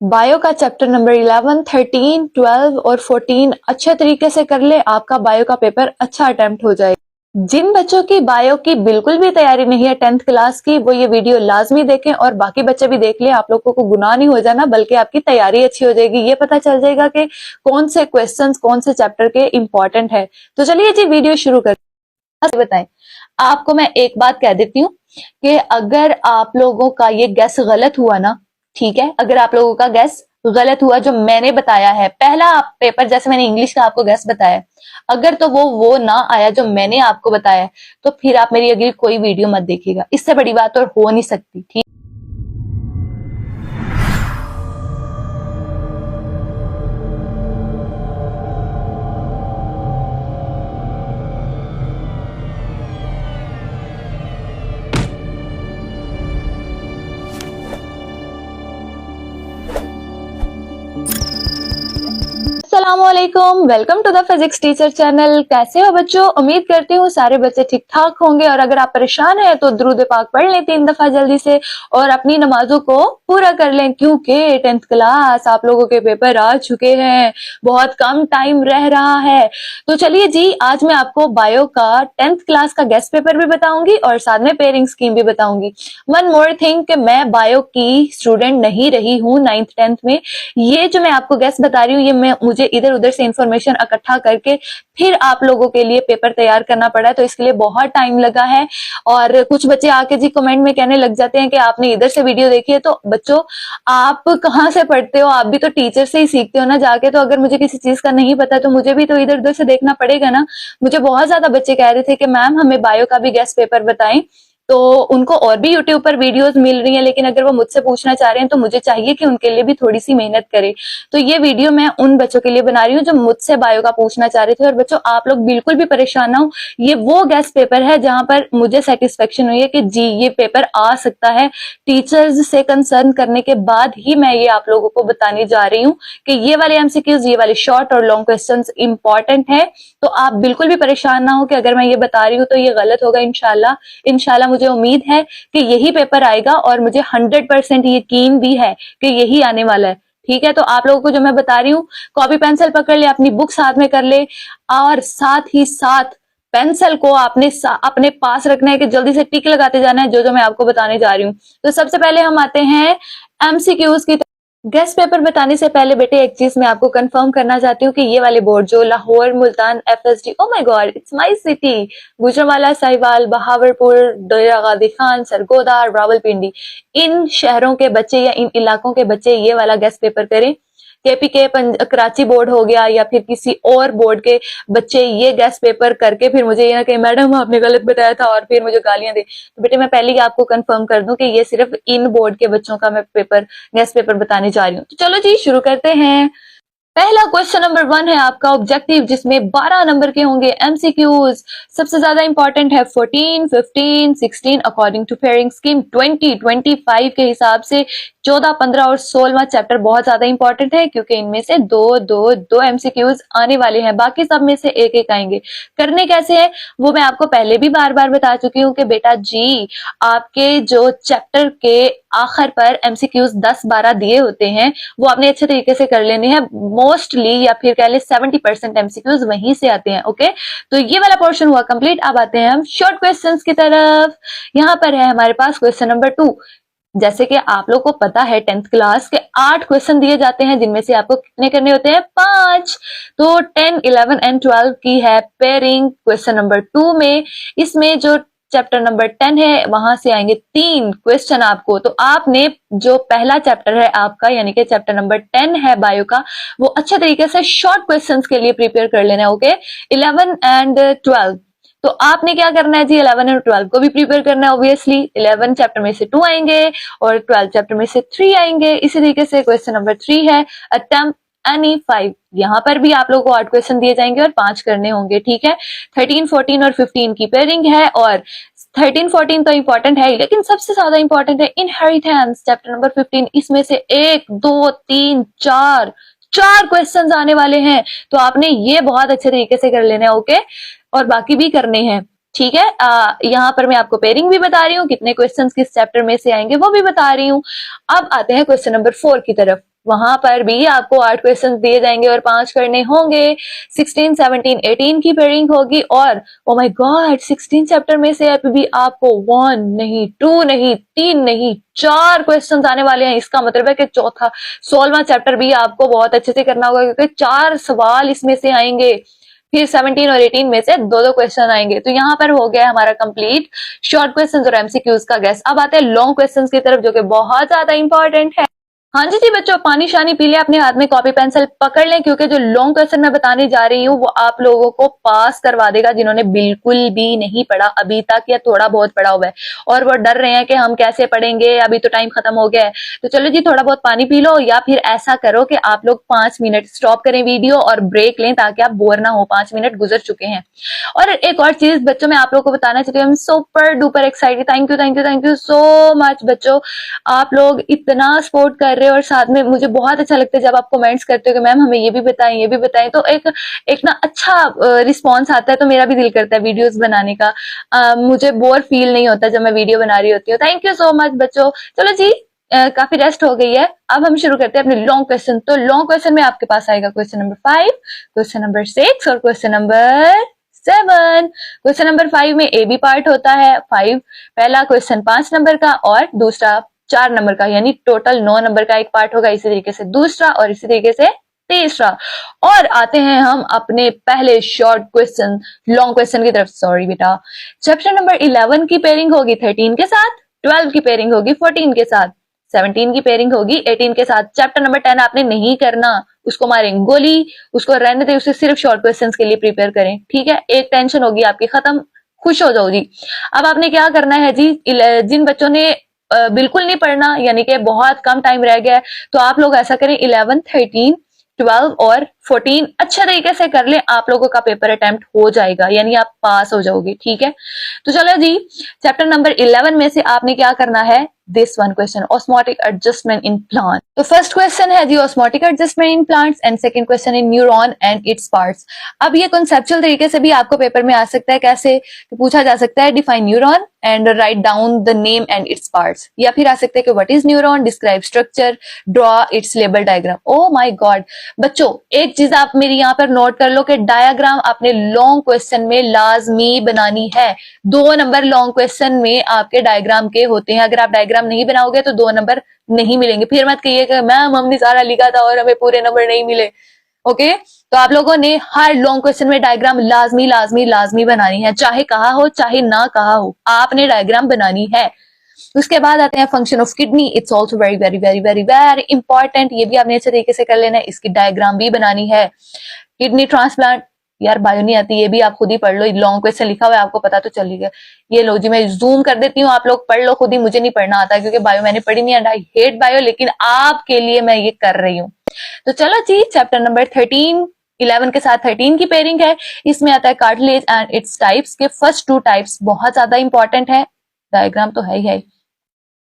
Bio का chapter number 11, 13, 12 और 14 अच्छे तरीके से कर ले, आपका बायो का पेपर अच्छा अटेम्प्ट हो जाए। जिन बच्चों की बायो की बिल्कुल भी तैयारी नहीं है 10th क्लास की, वो ये वीडियो लाजमी देखें और बाकी बच्चे भी देख लें। आप लोगों को गुनाह नहीं हो जाना, बल्कि आपकी तैयारी अच्छी हो जाएगी। ये पता चल जाएगा कि कौन से क्वेश्चंस कौन से चैप्टर के इंपॉर्टेंट है। तो चलिए जी वीडियो शुरू करते हैं। बताएं, आपको मैं एक बात कह देती हूँ कि अगर आप लोगों का ये गैस गलत हुआ ना, ठीक है, अगर आप लोगों का गैस गलत हुआ जो मैंने बताया है, पहला पेपर जैसे मैंने इंग्लिश का आपको गैस बताया, अगर तो वो ना आया जो मैंने आपको बताया, तो फिर आप मेरी अगली कोई वीडियो मत देखिएगा। इससे बड़ी बात और हो नहीं सकती। ठीक। अस्सलामुअलैकुम, welcome to the physics teacher channel. कैसे हो बच्चों? उम्मीद करती हूँ सारे बच्चे ठीक ठाक होंगे, और अगर आप परेशान हैं तो दुरूद पाक पढ़ लें 3 दफा जल्दी से और अपनी नमाजों को पूरा कर लें, क्योंकि 10th क्लास आप लोगों के पेपर आ चुके हैं, बहुत कम टाइम रह रहा है। तो चलिए जी, आज मैं आपको बायो का 10th क्लास का गेस्ट पेपर भी बताऊंगी और साथ में पेयरिंग स्कीम भी बताऊंगी। वन मोर थिंग कि मैं बायो की स्टूडेंट नहीं रही हूँ 9th 10th में। ये जो मैं आपको गेस्ट बता रही हूँ, ये मैं मुझे इधर उधर से इंफॉर्मेशन इकट्ठा करके फिर आप लोगों के लिए पेपर तैयार करना पड़ा है, तो इसके लिए बहुत टाइम लगा है। और कुछ बच्चे आके जी कमेंट में कहने लग जाते हैं कि आपने इधर से वीडियो देखी है। तो बच्चों, आप कहाँ से पढ़ते हो? आप भी तो टीचर से ही सीखते हो ना जाके। तो अगर मुझे किसी चीज का नहीं पता तो मुझे भी तो इधर उधर से देखना पड़ेगा ना। मुझे बहुत ज्यादा बच्चे कह रहे थे कि मैम हमें बायो का भी गेस्ट पेपर बताएं, तो उनको और भी यूट्यूब पर वीडियोस मिल रही हैं, लेकिन अगर वो मुझसे पूछना चाह रहे हैं तो मुझे चाहिए कि उनके लिए भी थोड़ी सी मेहनत करे। तो ये वीडियो मैं उन बच्चों के लिए बना रही हूँ जो मुझसे बायो का पूछना चाह रहे थे। और बच्चों, आप लोग बिल्कुल भी परेशान ना हो, ये वो गेस्ट पेपर है जहां पर मुझे सेटिस्फेक्शन हुई है कि जी ये पेपर आ सकता है। टीचर्स से कंसर्न करने के बाद ही मैं ये आप लोगों को बताने जा रही हूँ कि ये वाले एमसीक्यूज, ये वाले शॉर्ट और लॉन्ग क्वेश्चन इंपॉर्टेंट है। तो आप बिल्कुल भी परेशान ना हो कि अगर मैं ये बता रही हूँ तो ये गलत होगा। इंशाल्लाह मुझे उम्मीद है कि यही पेपर आएगा, और मुझे 100% यकीन भी है कि यही आने वाला है। ठीक है, तो आप लोगों को जो मैं बता रही हूँ, कॉपी पेंसिल पकड़ ले, अपनी बुक साथ में कर ले, और साथ ही साथ पेंसिल को आपने अपने पास रखना है कि जल्दी से टिक लगाते जाना है जो जो मैं आपको बताने जा रही हूँ। तो सबसे पहले हम आते हैं एमसीक्यूज की। गेस्ट पेपर बताने से पहले बेटे एक चीज मैं आपको कंफर्म करना चाहती हूँ कि ये वाले बोर्ड जो Lahore, Multan, FSD, oh my god it's my city, Gujranwala, Sahiwal, Bahawalpur, Dera Ghazi Khan, Sargodha, Rawalpindi, इन शहरों के बच्चे या इन इलाकों के बच्चे ये वाला गेस्ट पेपर करें। केपीके कराची बोर्ड हो गया या फिर किसी और बोर्ड के बच्चे ये गेस्ट पेपर करके फिर मुझे ये ना कि मैडम आपने गलत बताया था और फिर मुझे गालियां दे। तो बेटे मैं पहले ही आपको कंफर्म कर दूं कि ये सिर्फ इन बोर्ड के बच्चों का मैं पेपर गेस्ट पेपर बताने जा रही हूँ। तो चलो जी शुरू करते हैं। पहला क्वेश्चन नंबर 1 है आपका ऑब्जेक्टिव, जिसमें 12 नंबर के होंगे एमसीक्यूज। सबसे ज्यादा इंपॉर्टेंट है 14, 15, 16 अकॉर्डिंग टू पेयरिंग स्कीम। 20, 25 के हिसाब से 14, 15 और 16वां चैप्टर बहुत ज्यादा इंपॉर्टेंट है, क्योंकि इनमें से दो एमसीक्यूज आने वाले हैं, बाकी सब में से एक एक आएंगे। करने कैसे है वो मैं आपको पहले भी बार बार बता चुकी हूँ कि बेटा जी, आपके जो चैप्टर के आखिर पर एमसीक्यूज 10-12 दिए होते हैं, वो आपने अच्छे तरीके से कर लेने हैं। मोस्टली या फिर कह ले 70% एमसीक्यूज वहीं से आते हैं। ओके, तो ये वाला पोर्शन हुआ कंप्लीट। अब आते हैं हम शॉर्ट क्वेश्चंस की तरफ। यहाँ पर है हमारे पास क्वेश्चन नंबर 2। जैसे कि आप लोग को पता है 10th क्लास के 8 क्वेश्चन दिए जाते हैं, जिनमें से आपको कितने करने होते हैं? 5। तो 10, 11 एंड 12 की है पेयरिंग क्वेश्चन नंबर 2 में। इसमें जो चैप्टर नंबर 10 है वहां से आएंगे 3 क्वेश्चन आपको। तो आपने जो पहला चैप्टर है आपका, यानी कि चैप्टर नंबर 10 है बायो का, वो अच्छे तरीके से शॉर्ट क्वेश्चंस के लिए प्रिपेयर कर लेना है। Okay, 11 and 12। तो आपने क्या करना है जी, 11 और 12 को भी प्रिपेयर करना है। ऑब्वियसली 11 चैप्टर में से 2 आएंगे और 12 चैप्टर में से 3 आएंगे। इसी तरीके से क्वेश्चन नंबर 3 है अटेम्प्ट एनी 5। यहाँ पर भी आप लोगों को 8 क्वेश्चन दिए जाएंगे और 5 करने होंगे। ठीक है, 13, 14 और 15 की पेयरिंग है, और 13, 14 तो इंपॉर्टेंट है, लेकिन सबसे ज्यादा इंपॉर्टेंट है इनहेरिटेंस चैप्टर नंबर 15। इसमें से 1, 2, 3, 4 क्वेश्चंस आने वाले हैं, तो आपने ये बहुत अच्छे तरीके से कर लेना है। ओके, और बाकी भी करने हैं। ठीक है, यहाँ पर मैं आपको पेयरिंग भी बता रही हूँ, कितने क्वेश्चंस किस चैप्टर में से आएंगे वो भी बता रही हूँ। अब आते हैं क्वेश्चन नंबर 4 की तरफ। वहां पर भी आपको 8 क्वेश्चन दिए जाएंगे और 5 करने होंगे। 16, 17, 18 की पेयरिंग होगी और ओ माय गॉड 16 चैप्टर में से अभी भी आपको 1 नहीं, 2 नहीं, 3 नहीं, 4 क्वेश्चन आने वाले हैं। इसका मतलब है कि चौथा 16वां चैप्टर भी आपको बहुत अच्छे से करना होगा क्योंकि 4 सवाल इसमें से आएंगे। फिर 17 और 18 में से 2-2 क्वेश्चन आएंगे। तो यहाँ पर हो गया हमारा कंप्लीट शॉर्ट क्वेश्चंस और एमसीक्यूज का गेस। अब आते हैं लॉन्ग क्वेश्चंस की तरफ जो कि बहुत ज्यादा इंपॉर्टेंट है। हाँ जी बच्चों, पानी शानी पी ले, अपने हाथ में कॉपी पेंसिल पकड़ लें क्योंकि जो लॉन्ग क्वेश्चन मैं बताने जा रही हूँ वो आप लोगों को पास करवा देगा जिन्होंने बिल्कुल भी नहीं पढ़ा अभी तक या थोड़ा बहुत पढ़ा हुआ है और वो डर रहे हैं कि हम कैसे पढ़ेंगे, अभी तो टाइम खत्म हो गया है। तो चलो जी थोड़ा बहुत पानी पी लो या फिर ऐसा करो कि आप लोग 5 मिनट स्टॉप करें वीडियो और ब्रेक लें ताकि आप बोर ना हो। 5 मिनट गुजर चुके हैं। और एक और चीज बच्चों मैं आप लोगों को बताना चाहती हूँ, super duper excited. Thank you thank you thank you so much बच्चों, आप लोग इतना सपोर्ट कर रहे हो और साथ में मुझे बहुत अच्छा लगता है जब आप कमेंट्स करते हो कि मैम हमें ये भी बताएं। तो एक ना अच्छा रिस्पॉन्स आता है तो मेरा भी दिल करता है वीडियोस बनाने का। मुझे बोर फील नहीं होता जब मैं वीडियो बना रही होती हूँ। थैंक यू सो मच बच्चों। चलो जी काफी रेस्ट हो गई है, अब हम शुरू करते हैं अपने लॉन्ग क्वेश्चन। तो लॉन्ग क्वेश्चन में आपके पास आएगा क्वेश्चन नंबर 5, क्वेश्चन नंबर 6 और क्वेश्चन नंबर 7। क्वेश्चन नंबर 5 में ए बी पार्ट होता है। 5 पहला क्वेश्चन 5 नंबर का और दूसरा 4 नंबर का, यानी टोटल 9 नंबर का एक पार्ट होगा। इसी तरीके से दूसरा और इसी तरीके से तीसरा। और आते हैं हम अपने पहले शॉर्ट क्वेश्चन लॉन्ग क्वेश्चन की तरफ। सॉरी बेटा, चैप्टर नंबर 11 की पेयरिंग होगी 13 के साथ, 12 की पेयरिंग होगी 14 के साथ, 17 की पेयरिंग होगी 18 के साथ। चैप्टर नंबर 10 आपने नहीं करना, उसको मारेंगे गोली, उसको रहने दे, उसे सिर्फ शॉर्ट क्वेश्चंस के लिए प्रिपेयर करें। ठीक है, एक टेंशन होगी आपकी खत्म, खुश हो जाओ जी। अब आपने क्या करना है जी, जिन बच्चों ने बिल्कुल नहीं पढ़ना यानी कि बहुत कम टाइम रह गया है तो आप लोग ऐसा करें 11, 13, 12 और 14 अच्छे तरीके से कर लें, आप लोगों का पेपर अटेम्प्ट हो जाएगा यानी आप पास हो जाओगे। ठीक है, तो चलो जी चैप्टर नंबर 11 में से आपने क्या करना है, this one question osmotic adjustment in plant. तो फर्स्ट क्वेश्चन है जी osmotic adjustment in plants and second question in neuron and its parts. अब ये कॉन्सेप्चुअल तरीके से भी आपको पेपर में आ सकता है, कैसे पूछा जा सकता है define neuron and write down the name and its parts, या फिर आ सकता है कि what is neuron, describe structure, draw it's label diagram. O my God बच्चों, एक चीज आप मेरी यहाँ पर नोट कर लो कि डायग्राम आपने लॉन्ग क्वेश्चन में लाजमी बनानी है। 2 नंबर लॉन्ग क्वेश्चन में आपके डायग्राम के होते हैं, अगर आप डायग्राम नहीं बनाओगे तो 2 नंबर नहीं मिलेंगे। फिर मत कहिए कि मैम हमने सारा लिखा था और हमें पूरे नंबर नहीं मिले। ओके, तो आप लोगों ने हर लॉन्ग क्वेश्चन में डायग्राम लाजमी लाजमी लाजमी बनानी है, चाहे कहा हो चाहे ना कहा हो, आपने डायग्राम बनानी है। उसके बाद आते हैं function of kidney, it's also very very very very very important, ये भी आपने अच्छे तरीके से कर लेना है, इसकी डायग्राम भी बनानी है। किडनी ट्रांसप्लांट, यार बायो नहीं आती, ये भी आप खुद ही पढ़ लो, लॉन्ग क्वेश्चन लिखा हुआ है आपको पता तो चल गया। ये लो जी मैं जूम कर देती हूँ, आप लोग पढ़ लो खुद ही, मुझे नहीं पढ़ना आता क्योंकि बायो मैंने पढ़ी नहीं, एंड आई हेट बायो, लेकिन आपके लिए मैं ये कर रही हूँ। तो चलो जी चैप्टर नंबर 13 11 के साथ 13 की पेयरिंग है। इसमें आता है कार्टिलेज एंड इट्स टाइप्स के फर्स्ट 2 टाइप्स बहुत ज्यादा इंपॉर्टेंट है, डायग्राम तो है ही है।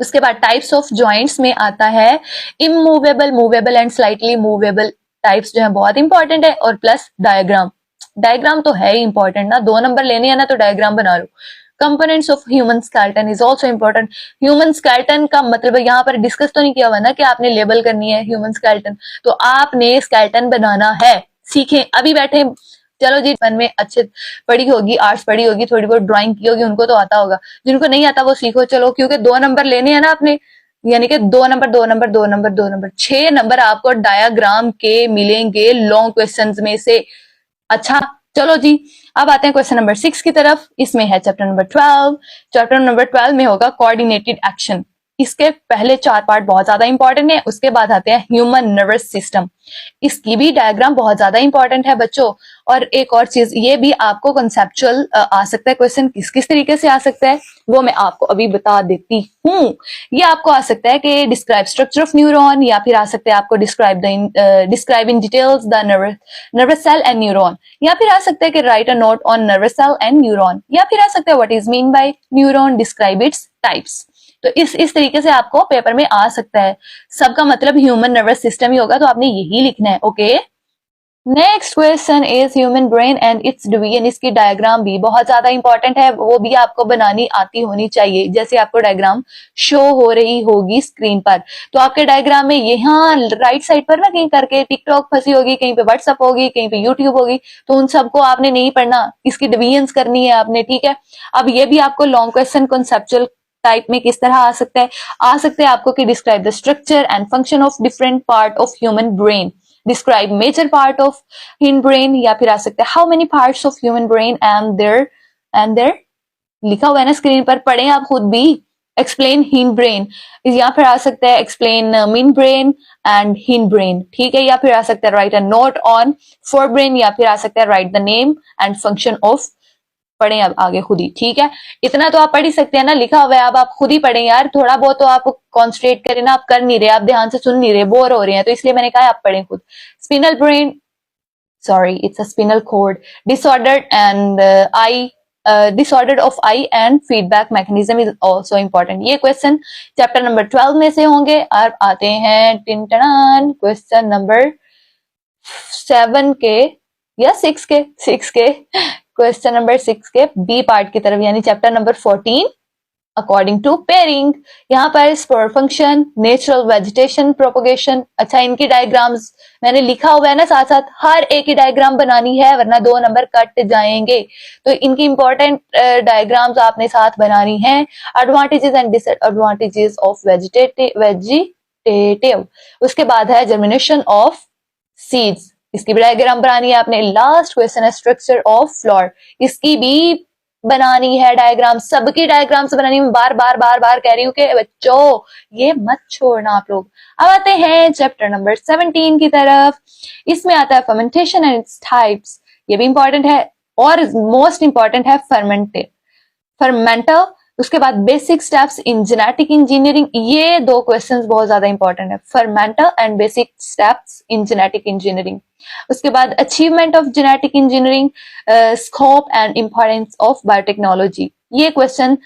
उसके बाद टाइप्स ऑफ जॉइंट्स में आता है immovable, movable and slightly movable types जो है बहुत इंपॉर्टेंट है, और प्लस डायग्राम। डायग्राम तो है ही इंपॉर्टेंट ना, 2 नंबर लेने हैं ना तो डायग्राम बना लो। Components of human skeleton is also important. Human skeleton का मतलब यहाँ पर डिस्कस तो नहीं किया हुआ ना कि आपने लेबल करनी है ह्यूमन स्केलेटन, तो आपने स्केलेटन बनाना है। सीखें, अभी बैठे चलो जी मन में अच्छे पढ़ी होगी, आर्ट्स पढ़ी होगी, थोड़ी बहुत ड्राइंग की होगी, उनको तो आता होगा, जिनको नहीं आता वो सीखो। चलो क्योंकि 2 नंबर लेने हैं ना आपने, यानी कि 2 number 2 number 2 number 2 number 6 number आपको डायग्राम के मिलेंगे लॉन्ग क्वेश्चंस में से। अच्छा चलो जी अब आते हैं क्वेश्चन नंबर 6 की तरफ। इसमें है चैप्टर नंबर 12। चैप्टर नंबर 12 में होगा कोऑर्डिनेटेड एक्शन। इसके पहले 4 पार्ट बहुत ज्यादा इंपॉर्टेंट है। उसके बाद आते हैं ह्यूमन नर्वस सिस्टम, इसकी भी डायग्राम बहुत ज्यादा इंपॉर्टेंट है बच्चों। और एक और चीज, ये भी आपको कंसेप्चुअल आ सकता है क्वेश्चन, किस किस तरीके से आ सकता है वो मैं आपको अभी बता देती हूँ। ये आपको आ सकता है कि डिस्क्राइब स्ट्रक्चर ऑफ न्यूरॉन, या फिर आ सकता है आपको describe in details the nervous cell and neuron, या फिर आ सकता है कि write a note on nervous cell and neuron, या फिर आ सकता है what is mean by neuron, describe its types. तो इस तरीके से आपको पेपर में आ सकता है। सबका मतलब ह्यूमन नर्वस सिस्टम ही होगा, तो आपने यही लिखना है। Okay next question is human brain and it's division. इसकी डायग्राम भी बहुत ज्यादा इंपॉर्टेंट है, वो भी आपको बनानी आती होनी चाहिए। जैसे आपको डायग्राम शो हो रही होगी स्क्रीन पर, तो आपके डायग्राम में यहाँ राइट साइड पर ना कहीं करके टिकटॉक फंसी होगी, कहीं पे व्हाट्सअप होगी, कहीं पे यूट्यूब होगी, तो उन सबको आपने नहीं पढ़ना, इसकी डिवीजन करनी है आपने, ठीक है। अब ये भी आपको लॉन्ग क्वेश्चन कॉन्सेप्चुअल टाइप में किस तरह आ सकते हैं आपको कि describe the structure and function of different part of human brain, describe major part of human brain, या फिर आ सकता है how many parts of human brain and there लिखा हुआ है ना स्क्रीन पर, पढ़ें आप खुद भी। एक्सप्लेन हीन ब्रेन, या फिर आ सकता है एक्सप्लेन मीन ब्रेन एंड हीन ब्रेन, ठीक है। या फिर आ सकता है right a note on fore brain, या फिर आ सकता है right the name and function of. पढ़ें अब आगे खुद ही, ठीक है। इतना तो आप पढ़ ही सकते हैं ना, लिखा हुआ है, अब आप खुद ही पढ़ें यार, थोड़ा बहुत तो आप कॉन्सेंट्रेट करें ना, आप कर नहीं रहे, आप ध्यान से सुन नहीं रहे, बोर हो रहे हैं, तो इसलिए मैंने कहा आप पढ़ें खुद। Spinal brain, sorry, it's a spinal cord disordered and eye disorder of eye and feedback mechanism is also important। ये क्वेश्चन चैप्टर नंबर 12 में से होंगे। और आते हैं टिंटन क्वेश्चन नंबर 7 के या 6 के क्वेश्चन नंबर 6 के बी पार्ट की तरफ, यानी chapter number 14 according to pairing. यहाँ पर spore function, natural vegetation propagation. अच्छा, इनकी डायग्राम्स मैंने लिखा हुआ है ना साथ साथ, हर एक की डायग्राम बनानी है वरना 2 नंबर कट जाएंगे, तो इनकी इंपॉर्टेंट डायग्राम्स आपने साथ बनानी है। Advantages and disadvantages of vegetative, उसके बाद है जर्मिनेशन ऑफ सीड्स, इसकी भी डायग्राम बनानी है आपने। लास्ट क्वेश्चन है स्ट्रक्चर ऑफ फ्लोर, इसकी भी बनानी है डायग्राम, सबकी डायग्राम्स बनानी है। बार बार कह रही हूँ कि बच्चों ये मत छोड़ना आप लोग। अब आते हैं चैप्टर नंबर 17 की तरफ। इसमें आता है फर्मेंटेशन एंड इट्स टाइप्स, ये भी इंपॉर्टेंट है, और मोस्ट इंपॉर्टेंट है फर्मेंटर। उसके बाद basic steps in genetic engineering, ये 2 क्वेश्चंस बहुत ज्यादा इंपॉर्टेंट है, fermenter and basic steps in genetic engineering. उसके बाद achievement of genetic engineering, scope and importance of biotechnology, ये क्वेश्चन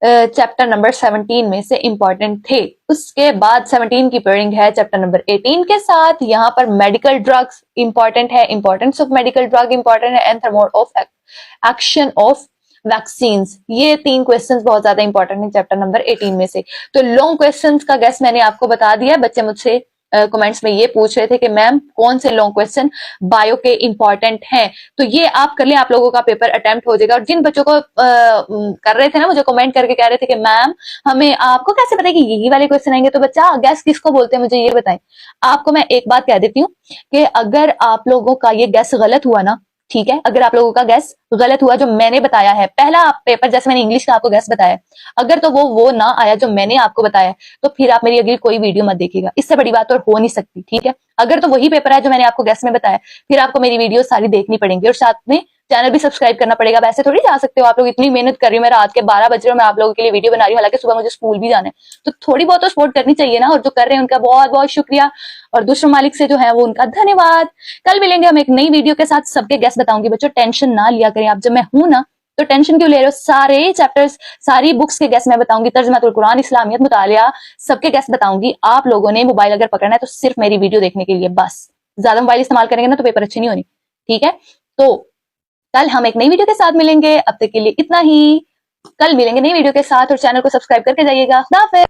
चैप्टर नंबर 17 में से इंपॉर्टेंट थे। उसके बाद 17 की पेयरिंग है चैप्टर नंबर 18 के साथ। यहाँ पर मेडिकल ड्रग्स इंपॉर्टेंट है, importance of medical drug important है, and mode of action of vaccines, ये 3 क्वेश्चंस बहुत ज्यादा इंपॉर्टेंट है चैप्टर नंबर 18 में से। तो लॉन्ग क्वेश्चंस का गेस मैंने आपको बता दिया। बच्चे मुझसे कमेंट्स में ये पूछ रहे थे कि मैम कौन से लॉन्ग क्वेश्चन बायो के इंपॉर्टेंट हैं, तो ये आप कर लें, आप लोगों का पेपर अटेम्प्ट हो जाएगा। और जिन बच्चों को कर रहे थे ना, मुझे कमेंट करके कह रहे थे कि मैम हमें आपको कैसे पता है कि यही वाले क्वेश्चन आएंगे, तो बच्चा गैस किसको बोलते हैं मुझे ये बताएं। आपको मैं एक बात कह देती हूँ कि अगर आप लोगों का ये गैस गलत हुआ ना, ठीक है, अगर आप लोगों का गैस गलत हुआ जो मैंने बताया है, पहला पेपर जैसे मैंने इंग्लिश का आपको गैस बताया, अगर तो वो ना आया जो मैंने आपको बताया, तो फिर आप मेरी अगली कोई वीडियो मत देखिएगा, इससे बड़ी बात और हो नहीं सकती, ठीक है। अगर तो वही पेपर है जो मैंने आपको गैस में बताया, फिर आपको मेरी वीडियो सारी देखनी पड़ेंगी, और साथ में चैनल भी सब्सक्राइब करना पड़ेगा। वैसे थोड़ी जा सकते हो आप लोग, इतनी मेहनत कर रही हूँ मैं, रात के 12 बज रहे हो, मैं आप लोगों के लिए वीडियो बना रही हूँ, हालांकि सुबह मुझे स्कूल भी जाना है, तो थोड़ी बहुत तो सपोर्ट करनी चाहिए ना, और जो कर रहे हैं उनका बहुत बहुत शुक्रिया, और दूसरों मालिक से जो है वो उनका धन्यवाद। कल मिलेंगे हम एक नई वीडियो के साथ, सबके गैस बताऊंगी। बच्चों टेंशन ना लिया करें आप, जब मैं हूं ना तो टेंशन क्यों ले रहे हो, सारे चैप्टर्स सारी बुक्स के गैस मैं बताऊंगी, तर्जुमातुल कुरान, इस्लामियत, मुतालिया, सबके गैस बताऊंगी। आप लोगों ने मोबाइल अगर पकड़ना है तो सिर्फ मेरी वीडियो देखने के लिए बस, ज्यादा मोबाइल इस्तेमाल करेंगे ना तो पेपर अच्छी नहीं होनी, ठीक है। तो कल हम एक नई वीडियो के साथ मिलेंगे, अब तक के लिए इतना ही। कल मिलेंगे नई वीडियो के साथ, और चैनल को सब्सक्राइब करके जाइएगा। खुदा हाफिज़।